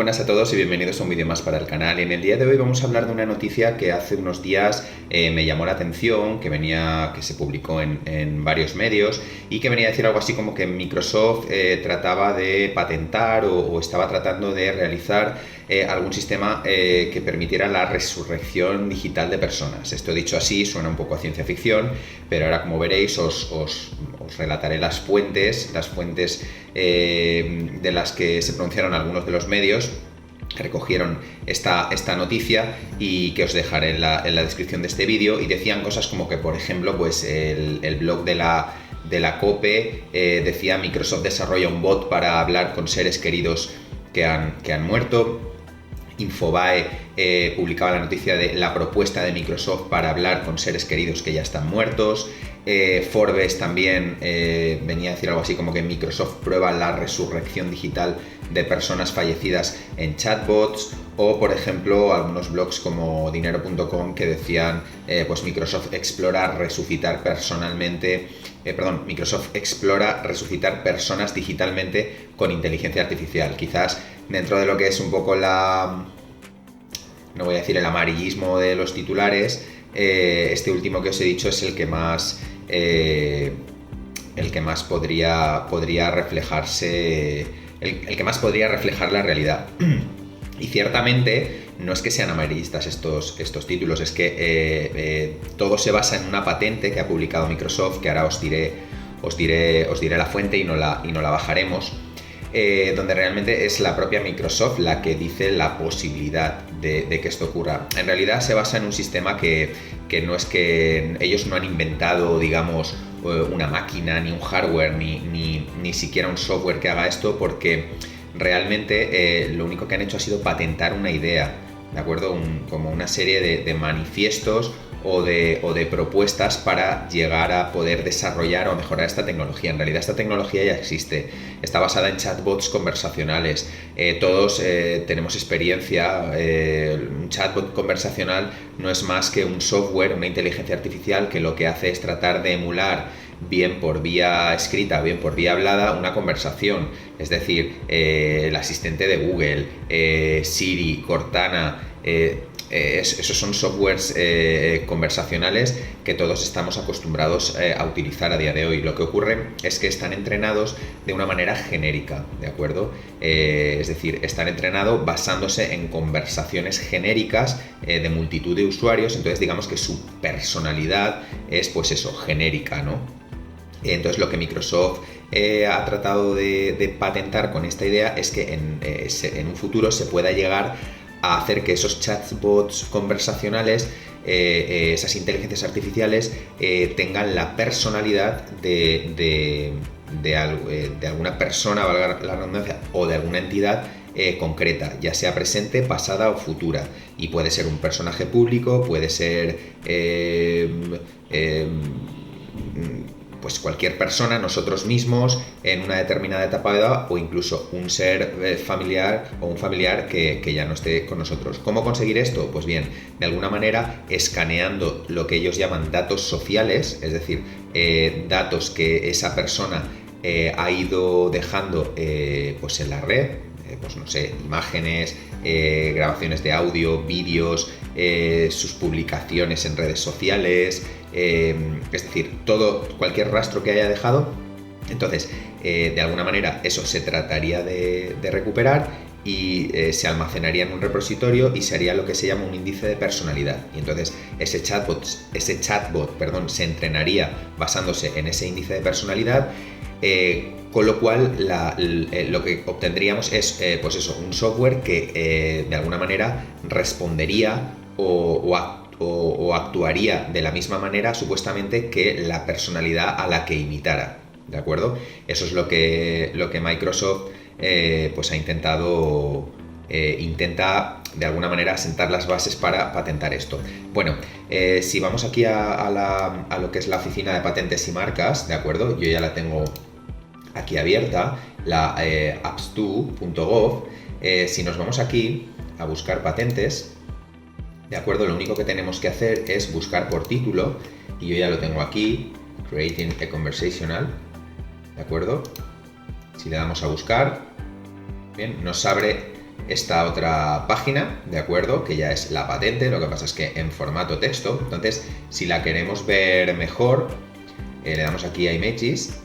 buenas a todos y bienvenidos a un vídeo más para el canal. En el día de hoy vamos a hablar de una noticia que hace unos días me llamó la atención, que se publicó en varios medios y que venía a decir algo así como que Microsoft trataba de patentar o estaba tratando de realizar algún sistema que permitiera la resurrección digital de personas. Esto dicho así suena un poco a ciencia ficción, pero ahora, como veréis, os relataré las fuentes de las que se pronunciaron algunos de los medios que recogieron esta noticia y que os dejaré en la descripción de este vídeo. Y decían cosas como que, por ejemplo, pues el blog de la COPE decía: Microsoft desarrolla un bot para hablar con seres queridos que han muerto. Infobae publicaba la noticia de la propuesta de Microsoft para hablar con seres queridos que ya están muertos. Forbes también venía a decir algo así como que Microsoft prueba la resurrección digital de personas fallecidas en chatbots. O, por ejemplo, algunos blogs como dinero.com que decían pues Microsoft explora resucitar personas digitalmente con inteligencia artificial. Quizás dentro de lo que es un poco no voy a decir el amarillismo de los titulares, este último que os he dicho es el que más podría reflejarse, el que más podría reflejar la realidad. Y ciertamente no es que sean amarillistas estos títulos, es que todo se basa en una patente que ha publicado Microsoft, que ahora os diré la fuente y no la bajaremos, donde realmente es la propia Microsoft la que dice la posibilidad de que esto ocurra. En realidad se basa en un sistema que no es que ellos no han inventado, digamos, una máquina, ni un hardware, ni siquiera un software que haga esto, porque realmente lo único que han hecho ha sido patentar una idea, ¿de acuerdo? Como una serie de manifiestos o de propuestas para llegar a poder desarrollar o mejorar esta tecnología. En realidad esta tecnología ya existe, está basada en chatbots conversacionales. Todos tenemos experiencia. Un chatbot conversacional no es más que un software, una inteligencia artificial que lo que hace es tratar de emular, bien por vía escrita, bien por vía hablada, una conversación. Es decir, el asistente de Google, Siri, Cortana, esos son softwares conversacionales que todos estamos acostumbrados a utilizar a día de hoy. Lo que ocurre es que están entrenados de una manera genérica, ¿de acuerdo? Es decir, están entrenados basándose en conversaciones genéricas de multitud de usuarios. Entonces, digamos que su personalidad es, pues eso, genérica, ¿no? Entonces, lo que Microsoft ha tratado de patentar con esta idea es que en un futuro se pueda llegar a hacer que esos chatbots conversacionales, esas inteligencias artificiales, tengan la personalidad de alguna persona, valga la redundancia, o de alguna entidad concreta, ya sea presente, pasada o futura. Y puede ser un personaje público, puede ser pues cualquier persona, nosotros mismos, en una determinada etapa de edad, o incluso un ser familiar o un familiar que ya no esté con nosotros. ¿Cómo conseguir esto? Pues bien, de alguna manera escaneando lo que ellos llaman datos sociales, es decir, datos que esa persona ha ido dejando pues en la red, pues no sé, imágenes, grabaciones de audio, vídeos, sus publicaciones en redes sociales, es decir, cualquier rastro que haya dejado. Entonces, de alguna manera eso se trataría de recuperar y se almacenaría en un repositorio y se haría lo que se llama un índice de personalidad. Y entonces ese chatbot, se entrenaría basándose en ese índice de personalidad, con lo cual lo que obtendríamos es pues eso, un software que de alguna manera respondería o actuaría de la misma manera, supuestamente, que la personalidad a la que imitara, ¿de acuerdo? Eso es lo que Microsoft pues ha intentado, intenta de alguna manera sentar las bases para patentar esto. Bueno, si vamos aquí a lo que es la oficina de patentes y marcas, ¿de acuerdo? Yo ya la tengo aquí abierta, la apps2.gov. Si nos vamos aquí a buscar patentes, ¿de acuerdo? Lo único que tenemos que hacer es buscar por título, y yo ya lo tengo aquí, Creating a Conversational, ¿de acuerdo? Si le damos a buscar, bien, nos abre esta otra página, ¿de acuerdo? Que ya es la patente, lo que pasa es que en formato texto. Entonces, si la queremos ver mejor, le damos aquí a Images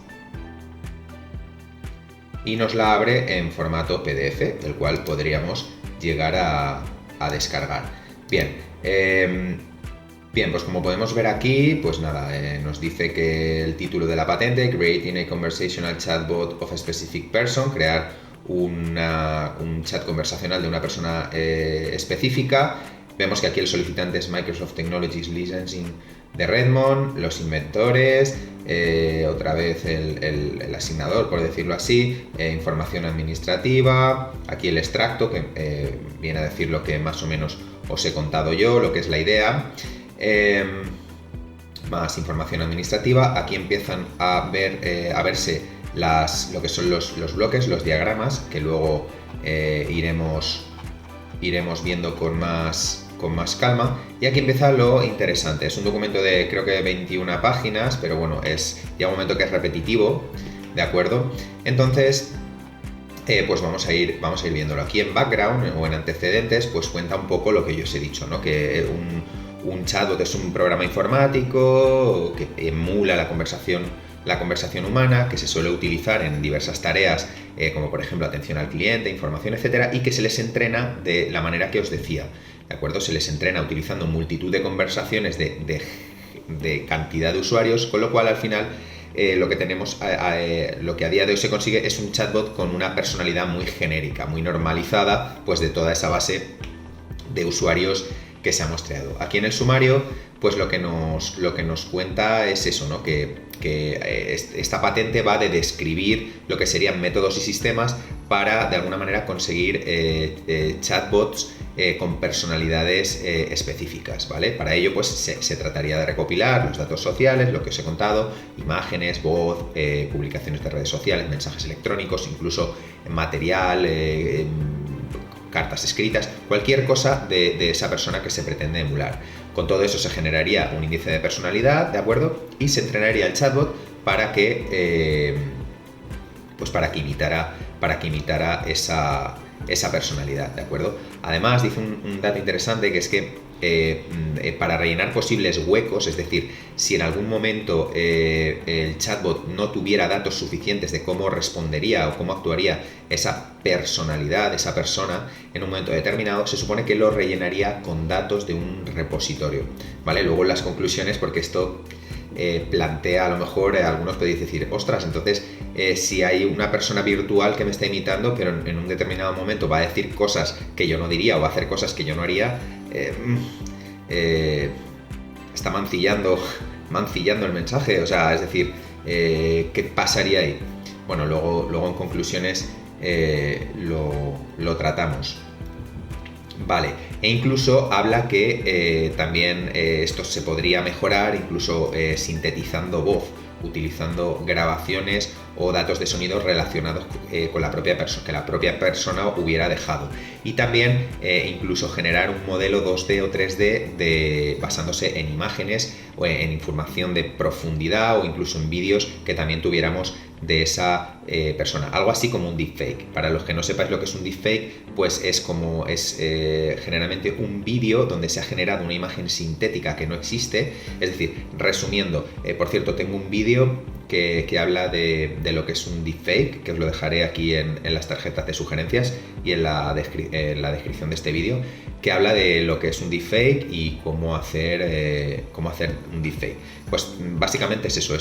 y nos la abre en formato PDF, el cual podríamos llegar a descargar. Bien, pues como podemos ver aquí, pues nada, nos dice que el título de la patente, Creating a Conversational Chatbot of a Specific Person, crear un chat conversacional de una persona específica. Vemos que aquí el solicitante es Microsoft Technologies Licensing de Redmond, los inventores, otra vez el asignador, por decirlo así, información administrativa, aquí el extracto que viene a decir lo que más o menos os he contado yo, lo que es la idea. Más información administrativa. Aquí empiezan a verse lo que son los bloques, los diagramas, que luego iremos viendo con más calma. Y aquí empieza lo interesante. Es un documento de creo que 21 páginas, pero bueno, llega un momento que es repetitivo, ¿de acuerdo? Entonces, pues vamos a ir viéndolo. Aquí en background o en antecedentes, pues cuenta un poco lo que yo os he dicho, ¿no? Que un chatbot es un programa informático que emula la conversación humana, que se suele utilizar en diversas tareas, como por ejemplo atención al cliente, información, etcétera, y que se les entrena de la manera que os decía, ¿de acuerdo? Se les entrena utilizando multitud de conversaciones de cantidad de usuarios, con lo cual al final lo que tenemos, lo que a día de hoy se consigue es un chatbot con una personalidad muy genérica, muy normalizada, pues de toda esa base de usuarios que se ha mostrado. Aquí en el sumario, pues lo que nos cuenta es eso, ¿no? Que esta patente va de describir lo que serían métodos y sistemas para, de alguna manera, conseguir chatbots con personalidades específicas, ¿vale? Para ello, pues se trataría de recopilar los datos sociales, lo que os he contado, imágenes, voz, publicaciones de redes sociales, mensajes electrónicos, incluso material, cartas escritas, cualquier cosa de esa persona que se pretende emular. Con todo eso se generaría un índice de personalidad, ¿de acuerdo? Y se entrenaría el chatbot para que imitara esa personalidad, ¿de acuerdo? Además, dice un dato interesante, que es que para rellenar posibles huecos, es decir, si en algún momento el chatbot no tuviera datos suficientes de cómo respondería o cómo actuaría esa personalidad, esa persona, en un momento determinado, se supone que lo rellenaría con datos de un repositorio, ¿vale? Luego en las conclusiones, porque esto plantea, a lo mejor algunos podéis decir, ostras, entonces si hay una persona virtual que me está imitando, pero en un determinado momento va a decir cosas que yo no diría o va a hacer cosas que yo no haría, está mancillando el mensaje, o sea, es decir, ¿qué pasaría ahí? Bueno, luego en conclusiones lo tratamos. Vale, e incluso habla que también esto se podría mejorar incluso sintetizando voz, utilizando grabaciones o datos de sonido relacionados con la propia persona, que la propia persona hubiera dejado. Y también incluso generar un modelo 2D o 3D basándose en imágenes o en información de profundidad o incluso en vídeos que también tuviéramos de esa persona, algo así como un deepfake. Para los que no sepáis lo que es un deepfake, pues es generalmente un vídeo donde se ha generado una imagen sintética que no existe. Es decir, resumiendo, por cierto, tengo un vídeo que habla de lo que es un deepfake, que os lo dejaré aquí en las tarjetas de sugerencias y en la descripción de este vídeo, que habla de lo que es un deepfake y cómo hacer un deepfake. Pues básicamente es eso,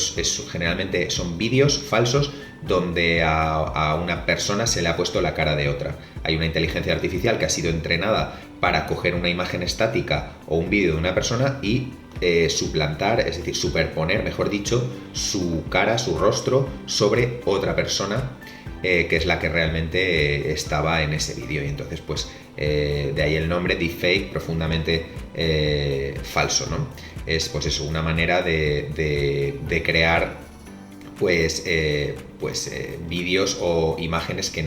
generalmente son vídeos falsos donde a una persona se le ha puesto la cara de otra. Hay una inteligencia artificial que ha sido entrenada para coger una imagen estática o un vídeo de una persona y suplantar, es decir, superponer, mejor dicho, su cara, su rostro sobre otra persona, que es la que realmente estaba en ese vídeo. Y entonces, pues, de ahí el nombre deepfake, profundamente falso, ¿no? Es, pues eso, una manera de crear, pues vídeos o imágenes que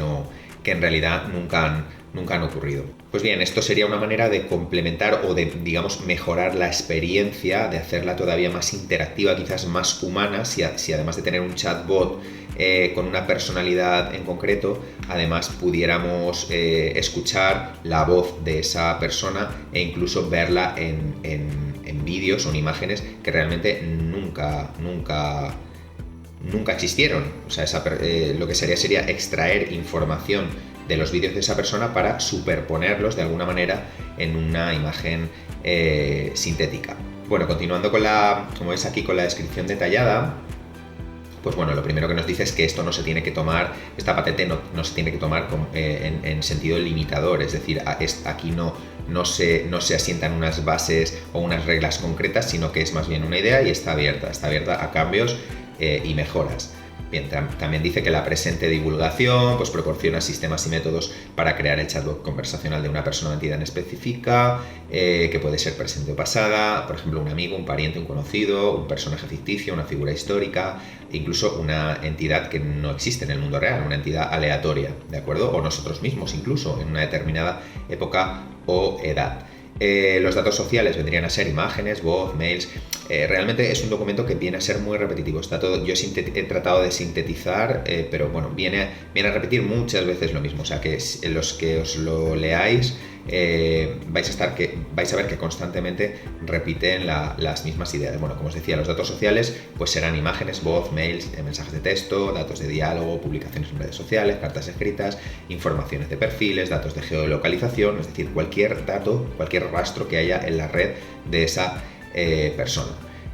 en realidad nunca han ocurrido. Pues bien, esto sería una manera de complementar o de, digamos, mejorar la experiencia, de hacerla todavía más interactiva, quizás más humana, si además de tener un chatbot con una personalidad en concreto, además pudiéramos escuchar la voz de esa persona e incluso verla en vídeos o en imágenes que realmente nunca existieron. O sea, lo que sería extraer información de los vídeos de esa persona para superponerlos de alguna manera en una imagen sintética. Bueno, continuando como veis aquí, con la descripción detallada, pues bueno, lo primero que nos dice es que esto no se tiene que tomar, esta patente no se tiene que tomar en sentido limitador, es decir, aquí no se asientan unas bases o unas reglas concretas, sino que es más bien una idea y está abierta a cambios y mejoras. Bien, también dice que la presente divulgación pues proporciona sistemas y métodos para crear el chatbot conversacional de una persona o entidad específica, que puede ser presente o pasada, por ejemplo, un amigo, un pariente, un conocido, un personaje ficticio, una figura histórica, e incluso una entidad que no existe en el mundo real, una entidad aleatoria, ¿de acuerdo? O nosotros mismos incluso, en una determinada época o edad. Los datos sociales vendrían a ser imágenes, voz, mails. Realmente es un documento que viene a ser muy repetitivo. Está todo, yo he tratado de sintetizar, pero bueno, viene a repetir muchas veces lo mismo. O sea que los que os lo leáis vais a ver que constantemente repiten las mismas ideas. Bueno, como os decía, los datos sociales pues serán imágenes, voz, mails, mensajes de texto, datos de diálogo, publicaciones en redes sociales, cartas escritas, informaciones de perfiles, datos de geolocalización, es decir, cualquier dato, cualquier rastro que haya en la red de esa persona.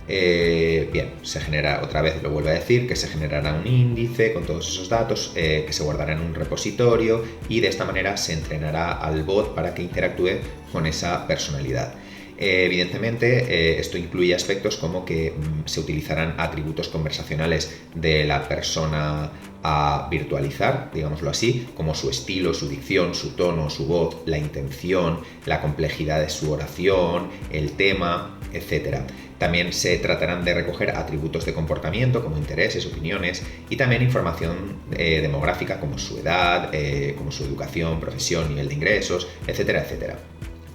Bien, se genera, otra vez lo vuelvo a decir, que se generará un índice con todos esos datos que se guardará en un repositorio y de esta manera se entrenará al bot para que interactúe con esa personalidad. Evidentemente, esto incluye aspectos como que se utilizarán atributos conversacionales de la persona a virtualizar, digámoslo así, como su estilo, su dicción, su tono, su voz, la intención, la complejidad de su oración, el tema, etc. También se tratarán de recoger atributos de comportamiento como intereses, opiniones y también información demográfica como su edad, como su educación, profesión, nivel de ingresos, etcétera, etcétera.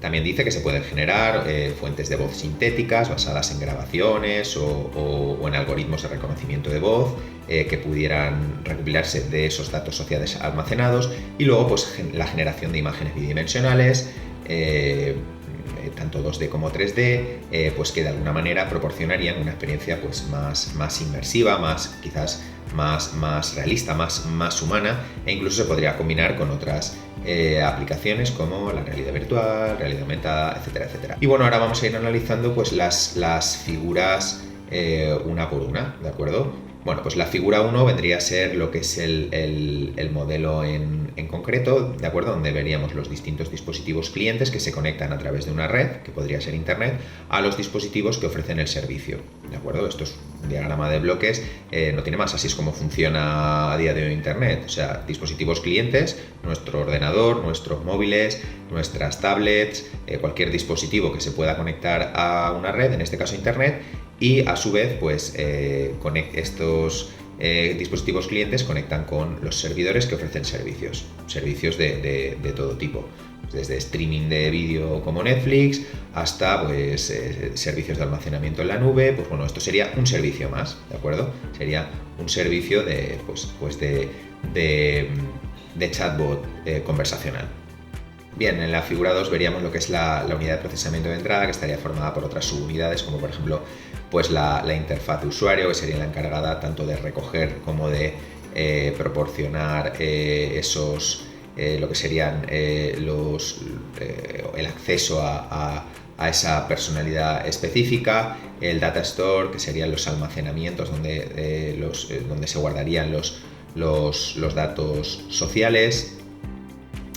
También dice que se pueden generar fuentes de voz sintéticas basadas en grabaciones o en algoritmos de reconocimiento de voz que pudieran recopilarse de esos datos sociales almacenados, y luego pues la generación de imágenes bidimensionales, tanto 2D como 3D, pues que de alguna manera proporcionarían una experiencia pues más inmersiva, quizás más realista, más humana, e incluso se podría combinar con otras aplicaciones como la realidad virtual, realidad aumentada, etcétera, etcétera. Y bueno, ahora vamos a ir analizando pues las figuras una por una, ¿de acuerdo? Bueno, pues la figura 1 vendría a ser lo que es el modelo en concreto, ¿de acuerdo? Donde veríamos los distintos dispositivos clientes que se conectan a través de una red, que podría ser Internet, a los dispositivos que ofrecen el servicio, ¿de acuerdo? Esto es un diagrama de bloques, no tiene más, así es como funciona a día de hoy Internet. O sea, dispositivos clientes, nuestro ordenador, nuestros móviles, nuestras tablets, cualquier dispositivo que se pueda conectar a una red, en este caso Internet, y a su vez pues estos dispositivos clientes conectan con los servidores que ofrecen servicios de todo tipo, desde streaming de vídeo como Netflix hasta pues servicios de almacenamiento en la nube. Pues bueno, esto sería un servicio más, ¿de acuerdo? Sería un servicio de chatbot conversacional. Bien, en la figura 2 veríamos lo que es la unidad de procesamiento de entrada, que estaría formada por otras subunidades, como por ejemplo pues la interfaz de usuario, que sería la encargada tanto de recoger como de proporcionar lo que serían el acceso a esa personalidad específica, el data store, que serían los almacenamientos donde se guardarían los datos sociales,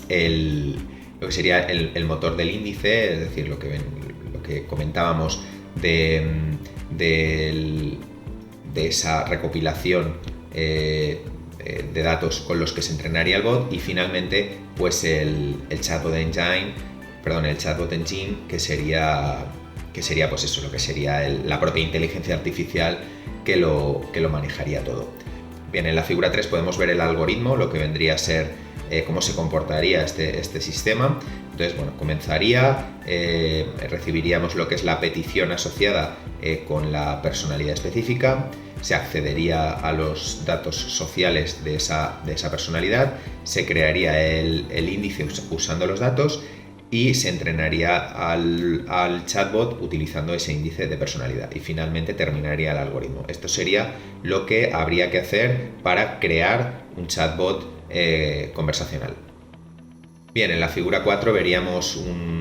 lo que sería el motor del índice, es decir, lo que comentábamos de esa recopilación de datos con los que se entrenaría el bot, y finalmente pues el chatbot engine, que sería pues eso, lo que sería la propia inteligencia artificial que lo manejaría todo. Bien, en la figura 3 podemos ver el algoritmo, lo que vendría a ser cómo se comportaría este sistema. Entonces, bueno, comenzaría, recibiríamos lo que es la petición asociada con la personalidad específica, se accedería a los datos sociales de esa personalidad, se crearía el índice usando los datos y se entrenaría al chatbot utilizando ese índice de personalidad y finalmente terminaría el algoritmo. Esto sería lo que habría que hacer para crear un chatbot conversacional. Bien, en la figura 4 veríamos un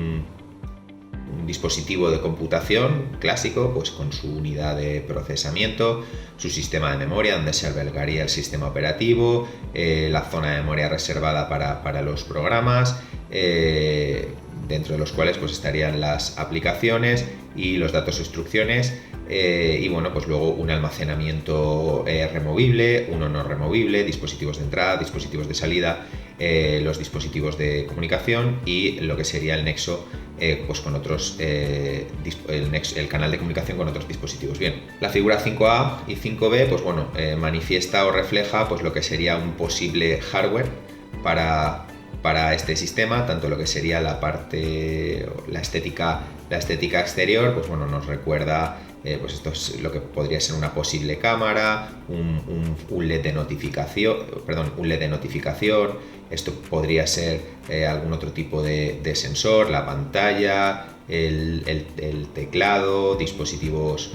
dispositivo de computación clásico, pues con su unidad de procesamiento, su sistema de memoria donde se albergaría el sistema operativo, la zona de memoria reservada para los programas, dentro de los cuales pues estarían las aplicaciones y los datos o instrucciones, y bueno, pues luego un almacenamiento removible, uno no removible, dispositivos de entrada, dispositivos de salida, los dispositivos de comunicación y lo que sería el nexo pues con otros, el canal de comunicación con otros dispositivos. Bien, la figura 5A y 5B pues bueno, manifiesta o refleja pues lo que sería un posible hardware para este sistema, tanto lo que sería la parte, la estética exterior, pues bueno, nos recuerda, pues esto es lo que podría ser una posible cámara, un LED de notificación, esto podría ser algún otro tipo de sensor, la pantalla, el teclado, dispositivos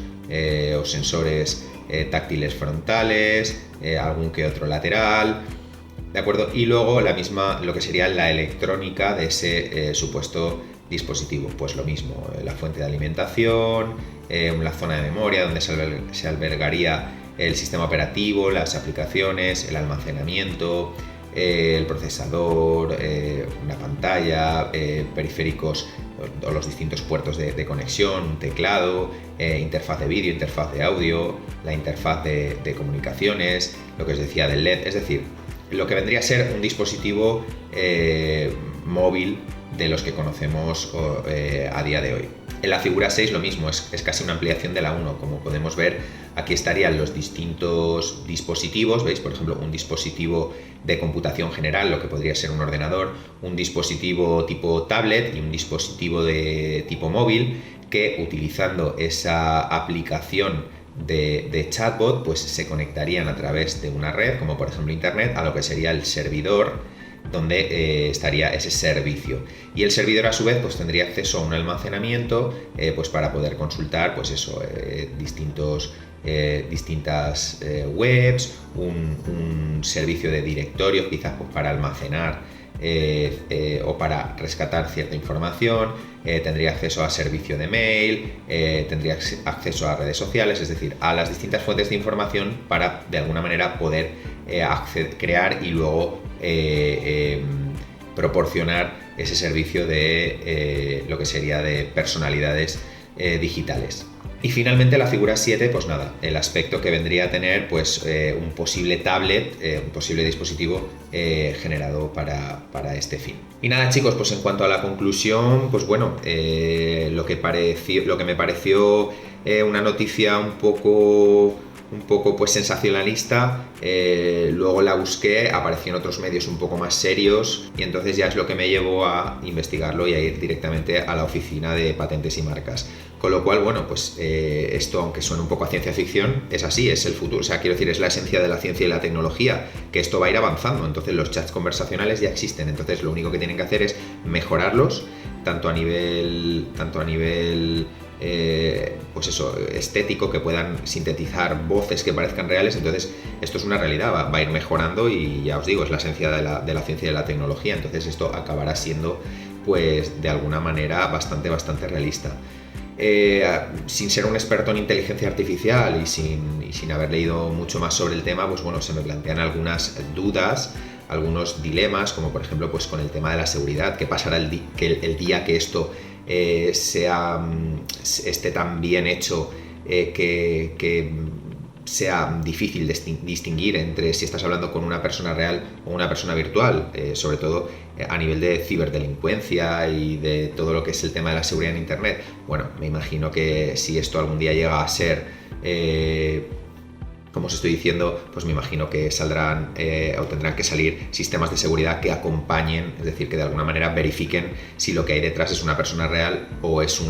o sensores táctiles frontales, algún que otro lateral. ¿De acuerdo? Y luego lo que sería la electrónica de ese supuesto dispositivo. Pues lo mismo, la fuente de alimentación, la zona de memoria donde se albergaría el sistema operativo, las aplicaciones, el almacenamiento, el procesador, una pantalla, periféricos o los distintos puertos de conexión, un teclado, interfaz de vídeo, interfaz de audio, la interfaz de comunicaciones, lo que os decía del LED, es decir, lo que vendría a ser un dispositivo móvil de los que conocemos a día de hoy. En la figura 6 lo mismo, es casi una ampliación de la 1. Como podemos ver, aquí estarían los distintos dispositivos, ¿veis? Por ejemplo, un dispositivo de computación general, lo que podría ser un ordenador, un dispositivo tipo tablet y un dispositivo de tipo móvil que, utilizando esa aplicación de chatbot, pues se conectarían a través de una red, como por ejemplo internet, a lo que sería el servidor donde estaría ese servicio, y el servidor a su vez pues tendría acceso a un almacenamiento pues para poder consultar pues eso, distintas webs, un servicio de directorios quizás pues para almacenar o para rescatar cierta información, tendría acceso a servicio de mail, tendría acceso a redes sociales, es decir, a las distintas fuentes de información para de alguna manera poder crear y luego proporcionar ese servicio de lo que sería de personalidades digitales. Y finalmente la figura 7, pues nada, el aspecto que vendría a tener pues un posible tablet, un posible dispositivo generado para este fin. Y nada chicos, pues en cuanto a la conclusión, pues bueno, lo que me pareció una noticia un poco pues sensacionalista, luego la busqué, apareció en otros medios un poco más serios y entonces ya es lo que me llevó a investigarlo y a ir directamente a la oficina de patentes y marcas. Con lo cual, bueno, pues esto, aunque suene un poco a ciencia ficción, es así, es el futuro. O sea, quiero decir, es la esencia de la ciencia y la tecnología, que esto va a ir avanzando. Entonces los chats conversacionales ya existen. Entonces lo único que tienen que hacer es mejorarlos, tanto a nivel pues eso, estético, que puedan sintetizar voces que parezcan reales. Entonces esto es una realidad, va a ir mejorando y ya os digo, es la esencia de la ciencia y de la tecnología. Entonces esto acabará siendo pues de alguna manera bastante realista. Sin ser un experto en inteligencia artificial y sin haber leído mucho más sobre el tema, pues bueno, se me plantean algunas dudas, algunos dilemas, como por ejemplo pues con el tema de la seguridad. ¿Qué pasará el día que esto esté tan bien hecho que sea difícil distinguir entre si estás hablando con una persona real o una persona virtual, sobre todo a nivel de ciberdelincuencia y de todo lo que es el tema de la seguridad en internet? Bueno, me imagino que si esto algún día llega a ser como os estoy diciendo, pues me imagino que saldrán o tendrán que salir sistemas de seguridad que acompañen, es decir, que de alguna manera verifiquen si lo que hay detrás es una persona real o es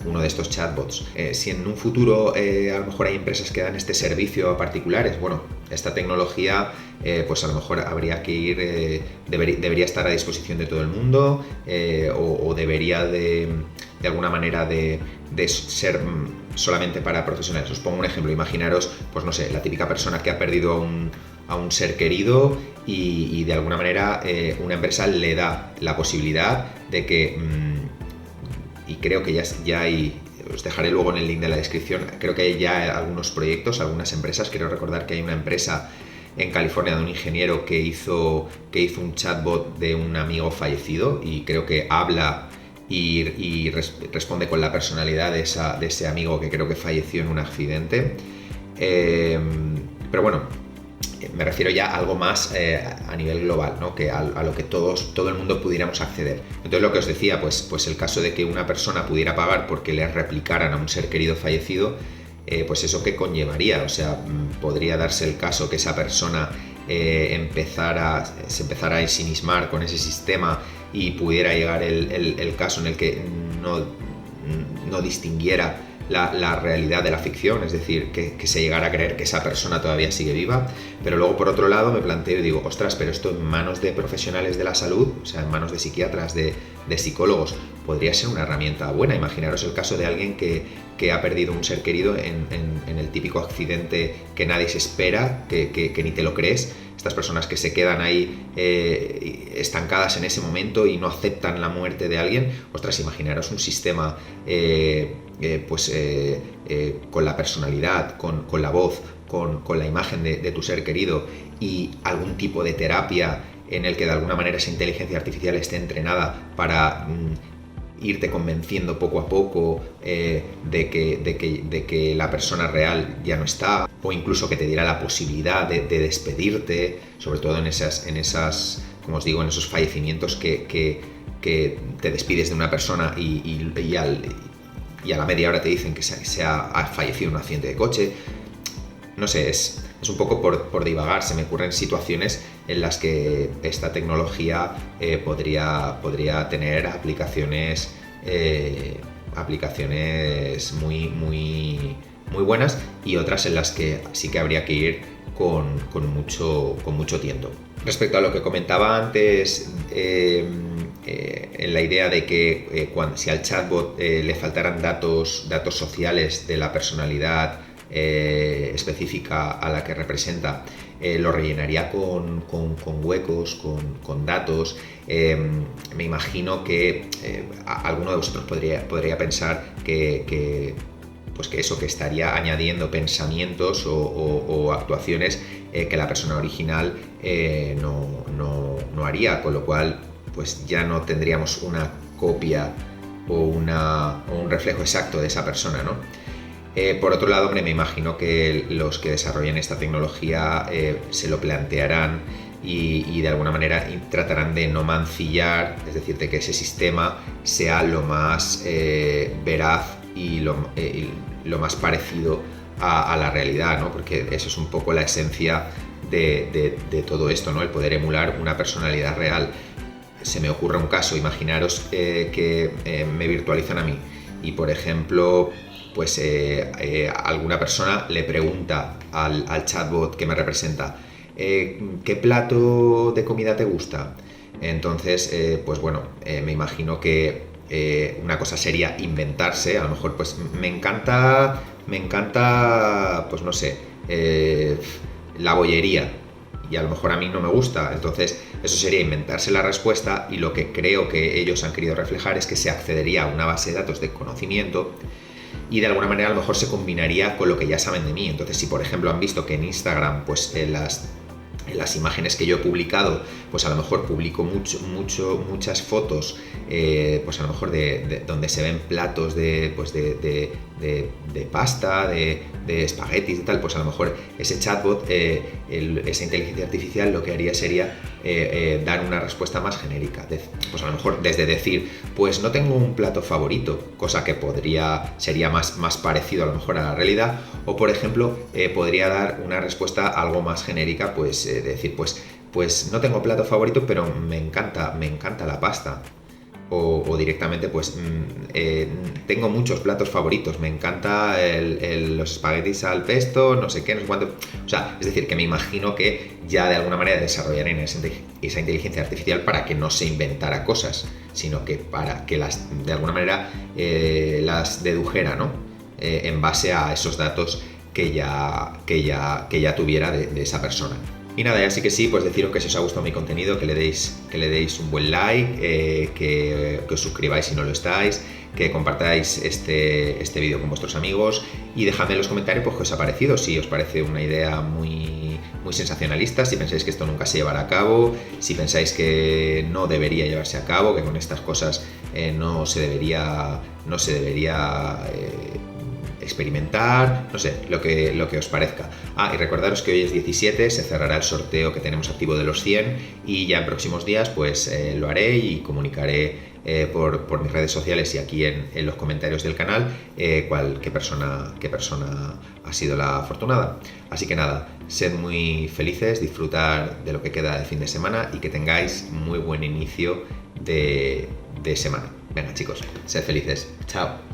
uno de estos chatbots. Si en un futuro a lo mejor hay empresas que dan este servicio a particulares, bueno, esta tecnología pues a lo mejor habría que ir, debería estar a disposición de todo el mundo o debería de alguna manera de ser solamente para profesionales. Os pongo un ejemplo, imaginaros, pues no sé, la típica persona que ha perdido a un ser querido y de alguna manera una empresa le da la posibilidad de que, y creo que ya hay, os dejaré luego en el link de la descripción, creo que hay ya algunos proyectos, algunas empresas, quiero recordar que hay una empresa en California de un ingeniero que hizo un chatbot de un amigo fallecido y creo que habla y responde con la personalidad de ese amigo que creo que falleció en un accidente. Pero bueno, me refiero ya a algo más a nivel global, ¿no? Que a lo que todo el mundo pudiéramos acceder. Entonces lo que os decía, pues el caso de que una persona pudiera pagar porque le replicaran a un ser querido fallecido, pues eso qué conllevaría, o sea, podría darse el caso que esa persona se empezara a ensimismar con ese sistema y pudiera llegar el caso en el que no distinguiera la realidad de la ficción, es decir, que se llegara a creer que esa persona todavía sigue viva. Pero luego por otro lado me planteo y digo, ostras, pero esto en manos de profesionales de la salud, o sea, en manos de psiquiatras, de psicólogos, podría ser una herramienta buena. Imaginaros el caso de alguien que ha perdido un ser querido en el típico accidente que nadie se espera, que ni te lo crees. Estas personas que se quedan ahí estancadas en ese momento y no aceptan la muerte de alguien. Ostras, imaginaros un sistema con la personalidad, con la voz, con la imagen de tu ser querido y algún tipo de terapia en el que de alguna manera esa inteligencia artificial esté entrenada para irte convenciendo poco a poco de que la persona real ya no está, o incluso que te diera la posibilidad de despedirte, sobre todo en esas, como os digo, en esos fallecimientos que te despides de una persona y a la media hora te dicen que ha fallecido en un accidente de coche. No sé, es un poco por divagar. Se me ocurren situaciones en las que esta tecnología podría tener aplicaciones muy, muy, muy buenas y otras en las que sí que habría que ir con mucho tiento. Respecto a lo que comentaba antes, en la idea de que si al chatbot le faltaran datos sociales de la personalidad específica a la que representa, lo rellenaría con huecos, con datos. Me imagino que alguno de vosotros podría pensar que estaría añadiendo pensamientos o actuaciones que la persona original no haría, con lo cual pues ya no tendríamos una copia o un reflejo exacto de esa persona, ¿no? Por otro lado, hombre, me imagino que los que desarrollen esta tecnología se lo plantearán y de alguna manera tratarán de no mancillar, es decir, de que ese sistema sea lo más veraz y lo más parecido a la realidad, ¿no? Porque eso es un poco la esencia de todo esto, ¿no? El poder emular una personalidad real. Se me ocurre un caso, imaginaros que me virtualizan a mí y, por ejemplo, pues alguna persona le pregunta al chatbot que me representa ¿qué plato de comida te gusta? Entonces, pues bueno, me imagino que una cosa sería inventarse, a lo mejor pues me encanta, pues no sé, la bollería, y a lo mejor a mí no me gusta. Entonces eso sería inventarse la respuesta, y lo que creo que ellos han querido reflejar es que se accedería a una base de datos de conocimiento y de alguna manera a lo mejor se combinaría con lo que ya saben de mí. Entonces, si por ejemplo han visto que en Instagram pues en las imágenes que yo he publicado, pues a lo mejor publico muchas fotos, pues a lo mejor de donde se ven platos de de pasta, de espaguetis y tal, pues a lo mejor ese chatbot, esa inteligencia artificial lo que haría sería dar una respuesta más genérica. Pues a lo mejor desde decir, pues no tengo un plato favorito, cosa que sería más parecido a lo mejor a la realidad, o por ejemplo podría dar una respuesta algo más genérica, pues decir, pues no tengo plato favorito, pero me encanta la pasta. O directamente, pues tengo muchos platos favoritos, me encanta los espaguetis al pesto, no sé qué, no sé cuánto. O sea, es decir, que me imagino que ya de alguna manera desarrollarían esa inteligencia artificial para que no se inventara cosas, sino que para que de alguna manera las dedujera, ¿no? En base a esos datos que ya tuviera de esa persona. Y nada, ya sí que sí, pues deciros que si os ha gustado mi contenido, que le deis un buen like, que os suscribáis si no lo estáis, que compartáis este vídeo con vuestros amigos y dejadme en los comentarios pues qué os ha parecido, si os parece una idea muy sensacionalista, si pensáis que esto nunca se llevará a cabo, si pensáis que no debería llevarse a cabo, que con estas cosas no se debería experimentar, no sé, lo que os parezca. Y recordaros que hoy es 17, se cerrará el sorteo que tenemos activo de los 100 y ya en próximos días pues lo haré y comunicaré por mis redes sociales y aquí en los comentarios del canal qué persona ha sido la afortunada. Así que nada, sed muy felices, disfrutar de lo que queda de fin de semana y que tengáis muy buen inicio de semana. Venga chicos, sed felices. Chao.